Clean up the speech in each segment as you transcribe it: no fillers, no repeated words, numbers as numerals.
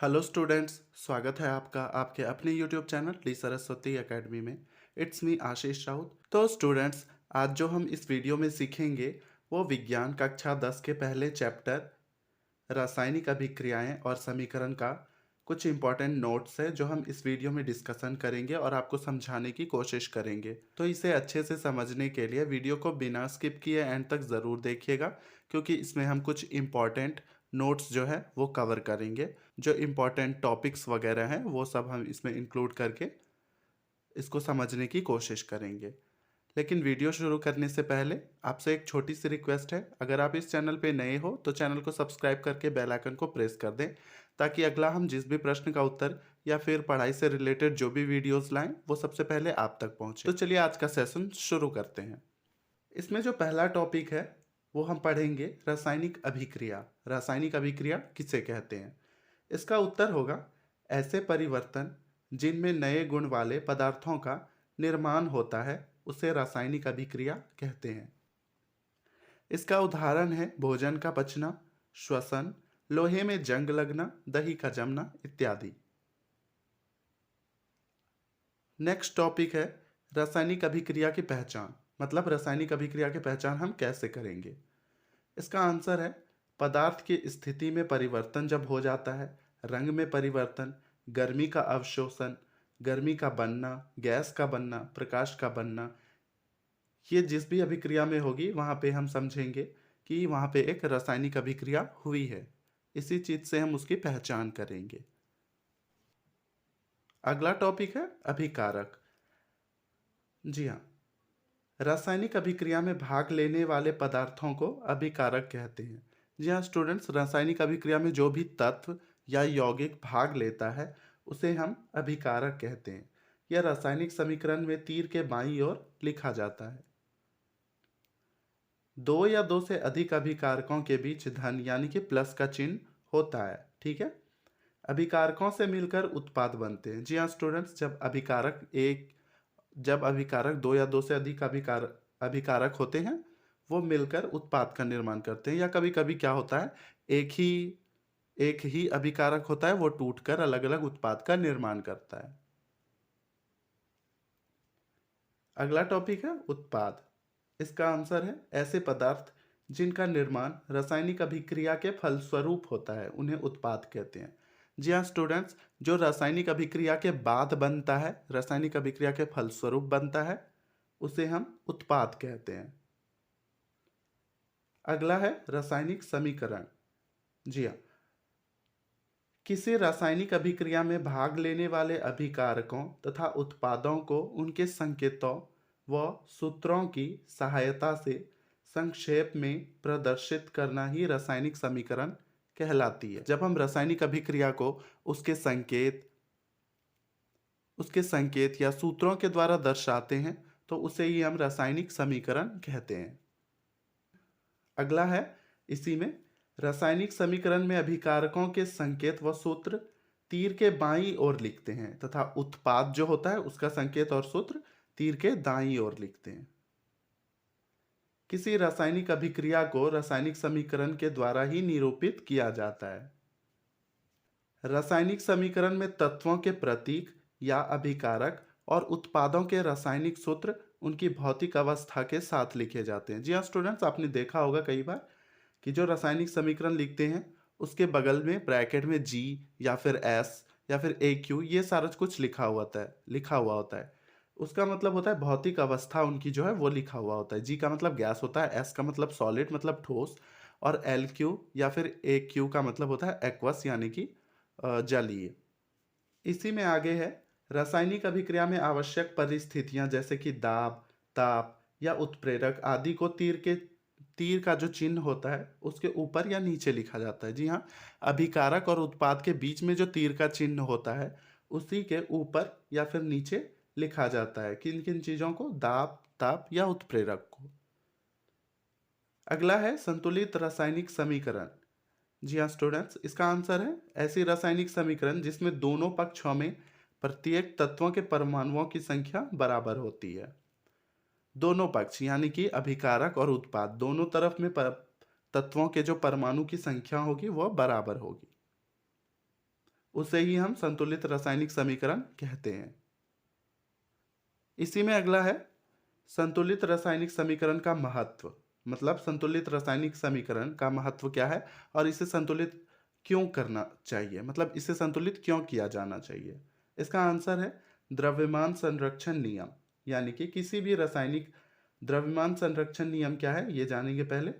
Hello students, स्वागत है आपका आपके अपने यूट्यूब चैनल ली सरस्वती एकेडमी में। इट्स मी आशीष राउत। तो स्टूडेंट्स, आज जो हम इस वीडियो में सीखेंगे वो विज्ञान कक्षा 10 के पहले चैप्टर रासायनिक अभिक्रियाएं और समीकरण का कुछ इंपॉर्टेंट नोट्स है जो हम इस वीडियो में डिस्कशन करेंगे और आपको समझाने की कोशिश करेंगे। तो इसे अच्छे से समझने के लिए वीडियो को बिना स्किप किए एंड तक ज़रूर देखिएगा, क्योंकि इसमें हम कुछ इंपॉर्टेंट नोट्स जो है वो कवर करेंगे। जो इम्पॉर्टेंट टॉपिक्स वगैरह हैं वो सब हम इसमें इंक्लूड करके इसको समझने की कोशिश करेंगे। लेकिन वीडियो शुरू करने से पहले आपसे एक छोटी सी रिक्वेस्ट है। अगर आप इस चैनल पे नए हो तो चैनल को सब्सक्राइब करके बेल आइकन को प्रेस कर दें, ताकि अगला हम जिस भी प्रश्न का उत्तर या फिर पढ़ाई से रिलेटेड जो भी वीडियोस लाएं वो सबसे पहले आप तक पहुंचे। तो चलिए आज का सेशन शुरू करते हैं। इसमें जो पहला टॉपिक है वो हम पढ़ेंगे रासायनिक अभिक्रिया। रासायनिक अभिक्रिया किसे कहते हैं? इसका उत्तर होगा ऐसे परिवर्तन जिनमें नए गुण वाले पदार्थों का निर्माण होता है उसे रासायनिक अभिक्रिया कहते हैं। इसका उदाहरण है भोजन का पचना, श्वसन, लोहे में जंग लगना, दही का जमना इत्यादि। नेक्स्ट टॉपिक है रासायनिक अभिक्रिया की पहचान। मतलब रासायनिक अभिक्रिया की पहचान हम कैसे करेंगे? इसका आंसर है पदार्थ की स्थिति में परिवर्तन जब हो जाता है, रंग में परिवर्तन, गर्मी का अवशोषण, गर्मी का बनना, गैस का बनना, प्रकाश का बनना, ये जिस भी अभिक्रिया में होगी वहाँ पे हम समझेंगे कि वहाँ पे एक रासायनिक अभिक्रिया हुई है। इसी चीज से हम उसकी पहचान करेंगे। अगला टॉपिक है अभिकारक। जी हाँ, रासायनिक अभिक्रिया में भाग लेने वाले पदार्थों को अभिकारक कहते हैं। जी हाँ स्टूडेंट्स, रासायनिक अभिक्रिया में जो भी तत्व या यौगिक भाग लेता है उसे हम अभिकारक कहते हैं। यह रासायनिक समीकरण में तीर के बाईं ओर लिखा जाता है। दो या दो से अधिक अभिकारकों के बीच धन यानी कि प्लस का चिन्ह होता है। ठीक है, अभिकारकों से मिलकर उत्पाद बनते हैं। जी हाँ स्टूडेंट्स, जब अभिकारक दो या दो से अधिक अभिकारक होते हैं वो मिलकर उत्पाद का निर्माण करते हैं। या कभी कभी क्या होता है, एक ही अभिकारक होता है, वो टूटकर अलग अलग उत्पाद का निर्माण करता है। अगला टॉपिक है उत्पाद। इसका आंसर है ऐसे पदार्थ जिनका निर्माण रासायनिक अभिक्रिया के फलस्वरूप होता है उन्हें उत्पाद कहते हैं। जी हाँ स्टूडेंट्स, जो रासायनिक अभिक्रिया के बाद बनता है, रासायनिक अभिक्रिया के फलस्वरूप बनता है, उसे हम उत्पाद कहते हैं। अगला है रासायनिक समीकरण। जी हाँ, किसी रासायनिक अभिक्रिया में भाग लेने वाले अभिकारकों तथा उत्पादों को उनके संकेतों व सूत्रों की सहायता से संक्षेप में प्रदर्शित करना ही रासायनिक समीकरण कहलाती है। जब हम रासायनिक अभिक्रिया को उसके संकेत या सूत्रों के द्वारा दर्शाते हैं तो उसे ही हम रासायनिक समीकरण कहते हैं। अगला है इसी में, रासायनिक समीकरण में अभिकारकों के संकेत व सूत्र तीर के बाईं ओर लिखते हैं तथा उत्पाद जो होता है उसका संकेत और सूत्र तीर के दाईं ओर लिखते हैं। किसी रासायनिक अभिक्रिया को रासायनिक समीकरण के द्वारा ही निरूपित किया जाता है। रासायनिक समीकरण में तत्वों के प्रतीक या अभिकारक और उत्पादों के रासायनिक सूत्र उनकी भौतिक अवस्था के साथ लिखे जाते हैं। जी हाँ स्टूडेंट्स, आपने देखा होगा कई बार कि जो रासायनिक समीकरण लिखते हैं उसके बगल में ब्रैकेट में जी या फिर एस या फिर ए क्यू ये सारा कुछ लिखा हुआ होता है। उसका मतलब होता है भौतिक अवस्था उनकी जो है वो लिखा हुआ होता है। जी का मतलब गैस होता है, एस का मतलब सॉलिड मतलब ठोस, और एल क्यू या फिर ए क्यू का मतलब होता है एक्वस यानी कि जलीय। इसी में आगे है रासायनिक अभिक्रिया में आवश्यक परिस्थितियां जैसे कि दाब, ताप या उत्प्रेरक आदि को तीर का जो चिन्ह होता है उसके ऊपर या नीचे लिखा जाता है। जी हाँ, अभिकारक और उत्पाद के बीच में जो तीर का चिन्ह होता है उसी के ऊपर या फिर नीचे लिखा जाता है किन किन चीजों को, दाब, ताप या उत्प्रेरक को। अगला है संतुलित रासायनिक समीकरण। जी हाँ स्टूडेंट्स, इसका आंसर है ऐसी रासायनिक समीकरण जिसमें दोनों पक्षों में प्रत्येक तत्वों के परमाणुओं की संख्या बराबर होती है। दोनों पक्ष यानी कि अभिकारक और उत्पाद दोनों तरफ में तत्वों के जो परमाणु की संख्या होगी वह बराबर होगी। उसे ही हम संतुलित रासायनिक समीकरण कहते हैं। इसी में अगला है संतुलित रासायनिक समीकरण का महत्व। मतलब संतुलित रासायनिक समीकरण का महत्व क्या है और इसे संतुलित क्यों करना चाहिए, मतलब इसे संतुलित क्यों किया जाना चाहिए। इसका आंसर है द्रव्यमान संरक्षण नियम। यानी कि किसी भी रासायनिक द्रव्यमान संरक्षण नियम क्या है ये जानेंगे पहले।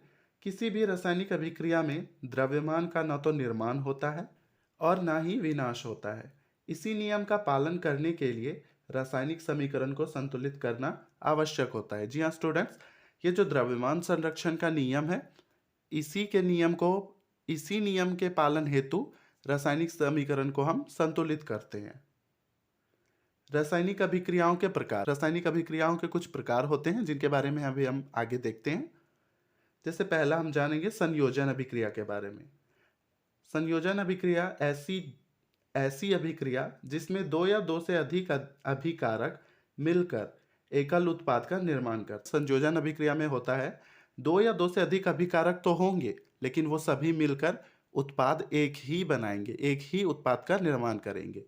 किसी भी रासायनिक अभिक्रिया में द्रव्यमान का न तो निर्माण होता है और ना ही विनाश होता है। इसी नियम का पालन करने के लिए रासायनिक समीकरण को संतुलित करना आवश्यक होता है। जी हाँ स्टूडेंट्स, ये जो द्रव्यमान संरक्षण का नियम है, इसी नियम के पालन हेतु रासायनिक समीकरण को हम संतुलित करते हैं। रासायनिक अभिक्रियाओं के प्रकार। रासायनिक अभिक्रियाओं के कुछ प्रकार होते हैं जिनके बारे में अभी हम आगे देखते हैं। जैसे पहला हम जानेंगे संयोजन अभिक्रिया के बारे में। संयोजन अभिक्रिया ऐसी अभिक्रिया जिसमें दो या दो से अधिक अभिकारक मिलकर एकल उत्पाद का निर्माण कर। संयोजन अभिक्रिया में होता है दो या दो से अधिक अभिकारक तो होंगे लेकिन वो सभी मिलकर उत्पाद एक ही बनाएंगे, एक ही उत्पाद का निर्माण करेंगे।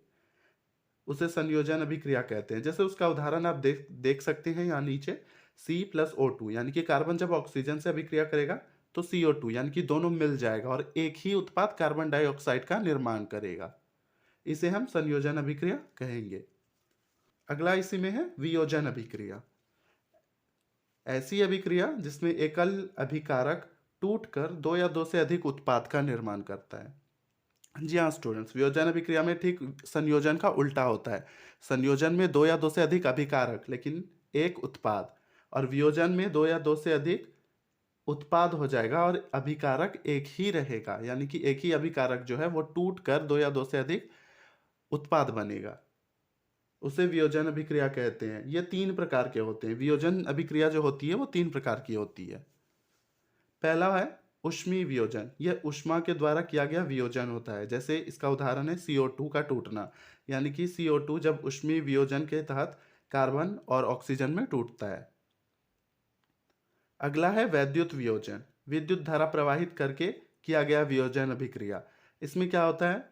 उसे संयोजन अभिक्रिया कहते हैं। जैसे उसका उदाहरण आप देख सकते हैं यहाँ नीचे, C+O2 यानी कि कार्बन जब ऑक्सीजन से अभिक्रिया करेगा तो CO2 यानी कि दोनों मिल जाएगा और एक ही उत्पाद कार्बन डाइऑक्साइड का निर्माण करेगा। इसे हम संयोजन अभिक्रिया कहेंगे। अगला इसी में है वियोजन अभिक्रिया। ऐसी अभिक्रिया जिसमें एकल अभिकारक टूटकर दो या दो से अधिक उत्पाद का निर्माण करता है। जी हाँ स्टूडेंट्स, वियोजन अभिक्रिया में ठीक संयोजन का उल्टा होता है। संयोजन में दो या दो से अधिक अभिकारक लेकिन एक उत्पाद, और वियोजन में दो या दो से अधिक उत्पाद हो जाएगा और अभिकारक एक ही रहेगा। यानी कि एक ही अभिकारक जो है वो टूट कर दो या दो से अधिक उत्पाद बनेगा। उसे वियोजन अभिक्रिया कहते हैं। ये 3 प्रकार के होते हैं। वियोजन अभिक्रिया जो होती है वो 3 प्रकार की होती है। पहला है ऊष्मीय वियोजन। यह ऊष्मा के द्वारा किया गया वियोजन होता है। जैसे इसका उदाहरण है CO2 का टूटना, यानी कि CO2 जब ऊष्मीय वियोजन के तहत कार्बन और ऑक्सीजन में टूटता है। अगला है वैद्युत वियोजन। विद्युत धारा प्रवाहित करके किया गया वियोजन अभिक्रिया। इसमें क्या होता है,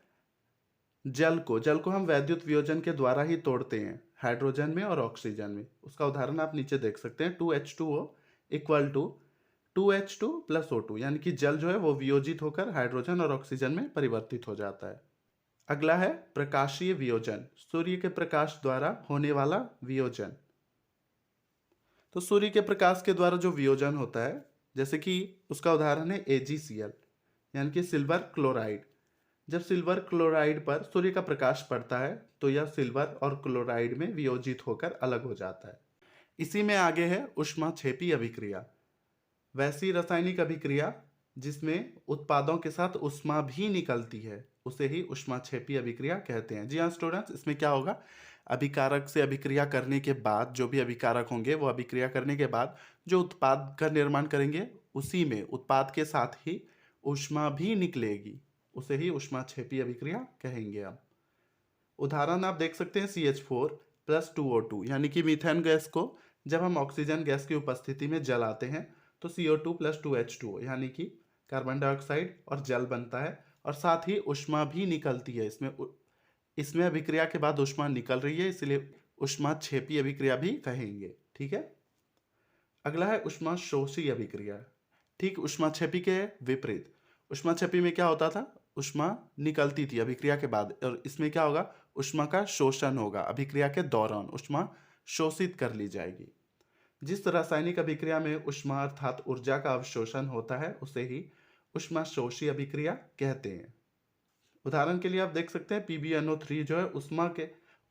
जल को हम वैद्युत वियोजन के द्वारा ही तोड़ते हैं, हाइड्रोजन में और ऑक्सीजन में। उसका उदाहरण आप नीचे देख सकते हैं, 2H2O equal to 2H2 plus O2, यानी कि जल जो है वो वियोजित होकर हाइड्रोजन और ऑक्सीजन में परिवर्तित हो जाता है। अगला है प्रकाशीय वियोजन। सूर्य के प्रकाश द्वारा होने वाला वियोजन। तो सूर्य के प्रकाश के द्वारा जो वियोजन होता है, जैसे कि उसका उदाहरण है AgCl यानी कि सिल्वर क्लोराइड। जब सिल्वर क्लोराइड पर सूर्य का प्रकाश पड़ता है तो यह सिल्वर और क्लोराइड में वियोजित होकर अलग हो जाता है। इसी में आगे है ऊष्माक्षेपी अभिक्रिया। वैसी रासायनिक अभिक्रिया जिसमें उत्पादों के साथ ऊष्मा भी निकलती है उसे ही ऊष्माक्षेपी अभिक्रिया कहते हैं। जी हाँ स्टूडेंट्स, इसमें क्या होगा, अभिकारक से अभिक्रिया करने के बाद जो भी अभिकारक होंगे वो अभिक्रिया करने के बाद जो उत्पाद का निर्माण करेंगे उसी में उत्पाद के साथ ही ऊष्मा भी निकलेगी, उसे ही ऊष्माक्षेपी अभिक्रिया कहेंगे हम। उदाहरण आप देख सकते हैं CH4 प्लस 2O2 यानी कि मीथेन गैस को जब हम ऑक्सीजन गैस की उपस्थिति में जलाते हैं तो CO2 प्लस 2H2O यानी कि कार्बन डाइऑक्साइड और जल बनता है और साथ ही ऊष्मा भी निकलती है। इसमें अभिक्रिया के बाद ऊष्मा निकल रही है, इसलिए ऊष्माक्षेपी अभिक्रिया भी कहेंगे। ठीक है। अगला है ऊष्माशोषी अभिक्रिया। ठीक ऊष्माक्षेपी के विपरीत। ऊष्माक्षेपी में क्या होता था, ऊष्मा निकलती थी अभिक्रिया के बाद, और इसमें क्या होगा, ऊष्मा का शोषण होगा। अभिक्रिया के दौरान ऊष्मा शोषित कर ली जाएगी। जिस रासायनिक अभिक्रिया में ऊष्मा अर्थात ऊर्जा का अवशोषण होता है उसे ही ऊष्माशोषी अभिक्रिया कहते हैं। उदाहरण के लिए आप देख सकते हैं PbNO3 जो है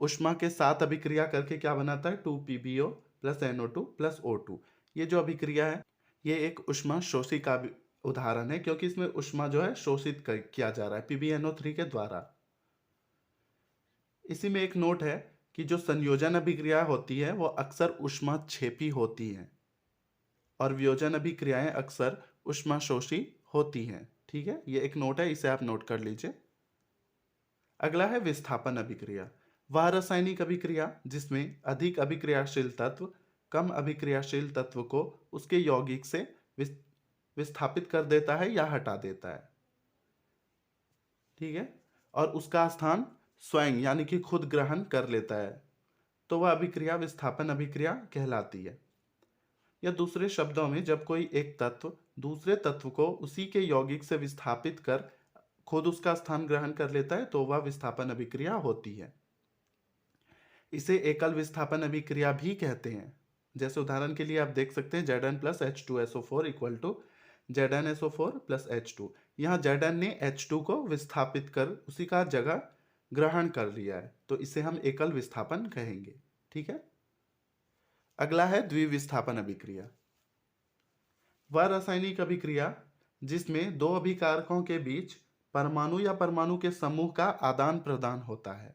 ऊष्मा के साथ अभिक्रिया करके क्या बनाता है, 2PbO plus NO2 plus O2। ये जो अभिक्रिया है ये एक ऊष्माशोषी का उदाहरण है क्योंकि इसमें ऊष्मा जो है शोषित किया जा रहा है PbNO3 के द्वारा। इसी में एक नोट है कि जो संयोजन अभिक्रिया होती है वो अक्सर ऊष्माक्षेपी होती हैं और वियोजन अभिक्रियाएं अक्सर ऊष्माशोषी होती हैं। ठीक है, ये एक नोट है, इसे आप नोट कर लीजिए। अगला है विस्थापन अभिक्रिया। वह रासायनिक अभिक्रिया जिसमें अधिक अभिक्रियाशील तत्व कम अभिक्रियाशील तत्व को उसके यौगिक से विस्थापित कर देता है या हटा देता है। ठीक है, और उसका स्थान स्वयं यानी कि खुद ग्रहण कर लेता है, तो वह अभिक्रिया विस्थापन अभिक्रिया कहलाती है। या दूसरे शब्दों में, जब कोई एक तत्व दूसरे तत्व को उसी के यौगिक से विस्थापित कर खुद उसका स्थान ग्रहण कर लेता है, तो वह विस्थापन अभिक्रिया होती है। इसे एकल विस्थापन अभिक्रिया भी कहते हैं। जैसे उदाहरण के लिए आप देख सकते हैं Zn plus H2SO4 equal to ZnSO4 plus H2। यहाँ Zn ने H2 को विस्थापित कर उसी का जगह ग्रहण कर लिया है, तो इसे हम एकल विस्थापन कहेंगे। ठीक है। अगला है द्विविस्थापन अभिक्रिया। वह रासायनिक अभिक्रिया जिसमें दो अभिकारकों के बीच परमाणु या परमाणु के समूह का आदान प्रदान होता है,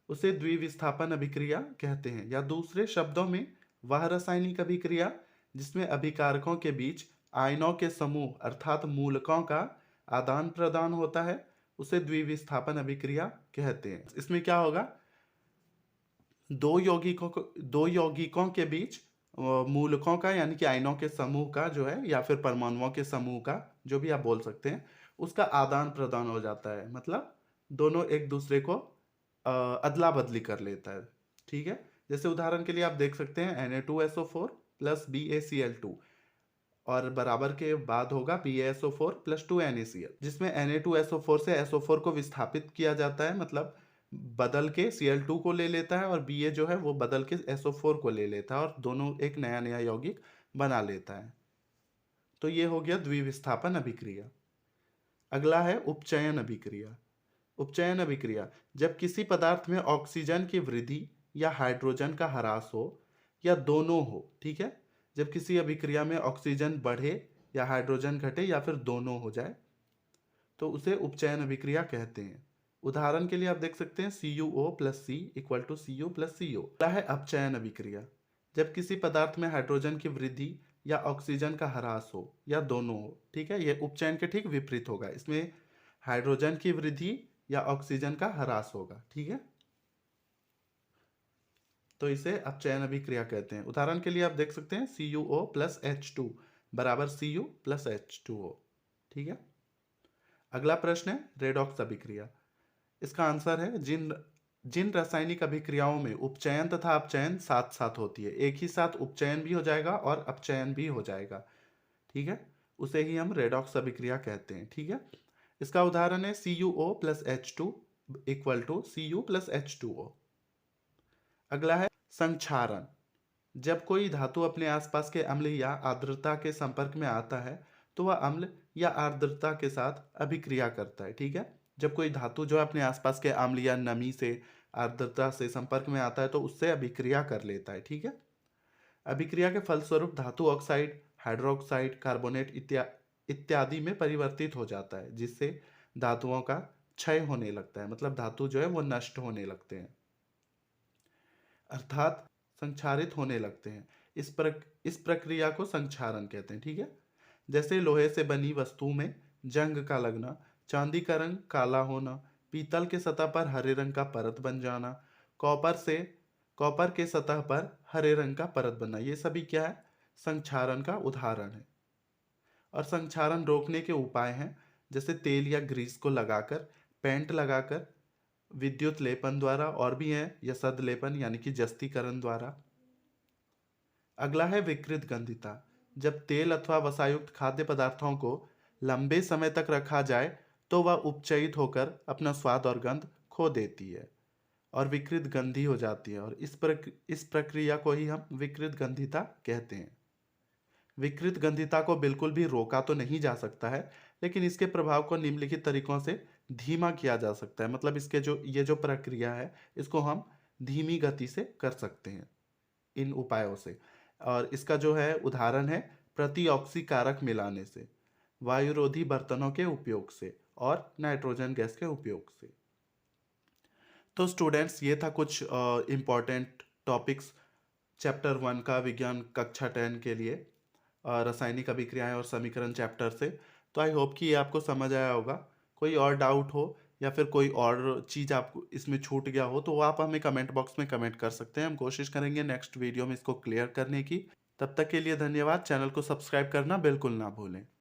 उसे द्विविस्थापन अभिक्रिया कहते हैं। या दूसरे शब्दों में, वह रासायनिक अभिक्रिया जिसमें अभिकारकों के बीच आयनों के समूह अर्थात मूलकों का आदान प्रदान होता है, उसे द्विविस्थापन अभिक्रिया कहते हैं। इसमें क्या होगा, दो यौगिकों के बीच मूलकों का यानी कि आयनों के समूह का जो है, या फिर परमाणुओं के समूह का, जो भी आप बोल सकते हैं, उसका आदान प्रदान हो जाता है। मतलब दोनों एक दूसरे को अदला बदली कर लेता है। ठीक है। जैसे उदाहरण के लिए आप देख सकते हैं Na2SO4 प्लस BaCl2 और बराबर के बाद होगा BaSO4 प्लस 2NaCl, जिसमें Na2SO4 से SO4 को विस्थापित किया जाता है, मतलब बदल के Cl2 को ले लेता है, और Ba जो है वो बदल के SO4 को ले लेता है, और दोनों एक नया नया यौगिक बना लेता है। तो ये हो गया द्विविस्थापन अभिक्रिया। अगला है उपचयन अभिक्रिया। उपचयन अभिक्रिया, जब किसी पदार्थ में ऑक्सीजन की वृद्धि या हाइड्रोजन का ह्रास हो, या दोनों हो। ठीक है। जब किसी अभिक्रिया में ऑक्सीजन बढ़े या हाइड्रोजन घटे, या फिर दोनों हो जाए, तो उसे उपचयन अभिक्रिया कहते हैं। उदाहरण के लिए आप देख सकते हैं CuO plus C equal to Cu plus CO। क्या है अपचयन अभिक्रिया, जब किसी पदार्थ में हाइड्रोजन की वृद्धि या ऑक्सीजन का ह्रास हो, या दोनों हो। ठीक है। यह उपचयन के ठीक विपरीत होगा, इसमें हाइड्रोजन की वृद्धि या ऑक्सीजन का ह्रास होगा। ठीक है। तो इसे अपचयन अभिक्रिया कहते हैं। उदाहरण के लिए आप देख सकते हैं CuO प्लस H2 बराबर Cu प्लस H2O। ठीक है। अगला प्रश्न है रेडॉक्स अभिक्रिया। इसका आंसर है, जिन जिन रासायनिक अभिक्रियाओं में उपचयन तथा अपचयन साथ साथ होती है, एक ही साथ उपचयन भी हो जाएगा और अपचयन भी हो जाएगा। ठीक है। उसे ही हम रेडॉक्स अभिक्रिया कहते हैं। ठीक है। इसका उदाहरण है CuO plus H2 equal to Cu plus H2O। अगला है संक्षारण। जब कोई धातु अपने आसपास के अम्ल या आर्द्रता के संपर्क में आता है, तो वह अम्ल या आर्द्रता के साथ अभिक्रिया करता है। ठीक है। जब कोई धातु जो अपने आसपास के अम्ल या नमी से, आर्द्रता से संपर्क में आता है, तो उससे अभिक्रिया कर लेता है। ठीक है। अभिक्रिया के फलस्वरूप धातु ऑक्साइड, हाइड्रोक्साइड, कार्बोनेट इत्यादि में परिवर्तित हो जाता है, जिससे धातुओं का क्षय होने लगता है। मतलब धातु जो है वो नष्ट होने लगते हैं, अर्थात संक्षारित होने लगते हैं। इस प्रक्रिया को संक्षारण कहते हैं। ठीक है। जैसे लोहे से बनी वस्तु में जंग का लगना, चांदी का रंग काला होना, पीतल के सतह पर हरे रंग का परत बन जाना, कॉपर के सतह पर हरे रंग का परत बनना, ये सभी क्या है, संक्षारण का उदाहरण है। और संक्षारण रोकने के उपाय हैं, जैसे तेल या ग्रीस को लगाकर, पेंट लगाकर, विद्युत लेपन द्वारा, और भी है यसद लेपन यानी कि जस्तीकरण द्वारा। अगला है विकृत गंधिता। जब तेल अथवा वसायुक्त खाद्य पदार्थों को लंबे समय तक रखा जाए, तो वह उपचयित होकर अपना स्वाद और गंध खो देती है और विकृत गंधी हो जाती है, और इस प्रक्रिया को ही हम विकृत गंधिता कहते हैं। विकृत गंधिता को बिल्कुल भी रोका तो नहीं जा सकता है, लेकिन इसके प्रभाव को निम्नलिखित तरीकों से धीमा किया जा सकता है। मतलब इसके ये जो प्रक्रिया है, इसको हम धीमी गति से कर सकते हैं इन उपायों से। और इसका जो है उदाहरण है प्रतिऑक्सीकारक मिलाने से, वायुरोधी बर्तनों के उपयोग से, और नाइट्रोजन गैस के उपयोग से। तो स्टूडेंट्स, ये था कुछ इम्पॉर्टेंट टॉपिक्स चैप्टर 1 का, विज्ञान कक्षा 10 के लिए, रासायनिक अभिक्रियाएं और समीकरण चैप्टर से। तो आई होप कि ये आपको समझ आया होगा। कोई और डाउट हो या फिर कोई और चीज़ आपको इसमें छूट गया हो, तो आप हमें कमेंट बॉक्स में कमेंट कर सकते हैं। हम कोशिश करेंगे नेक्स्ट वीडियो में इसको क्लियर करने की। तब तक के लिए धन्यवाद। चैनल को सब्सक्राइब करना बिल्कुल ना भूलें।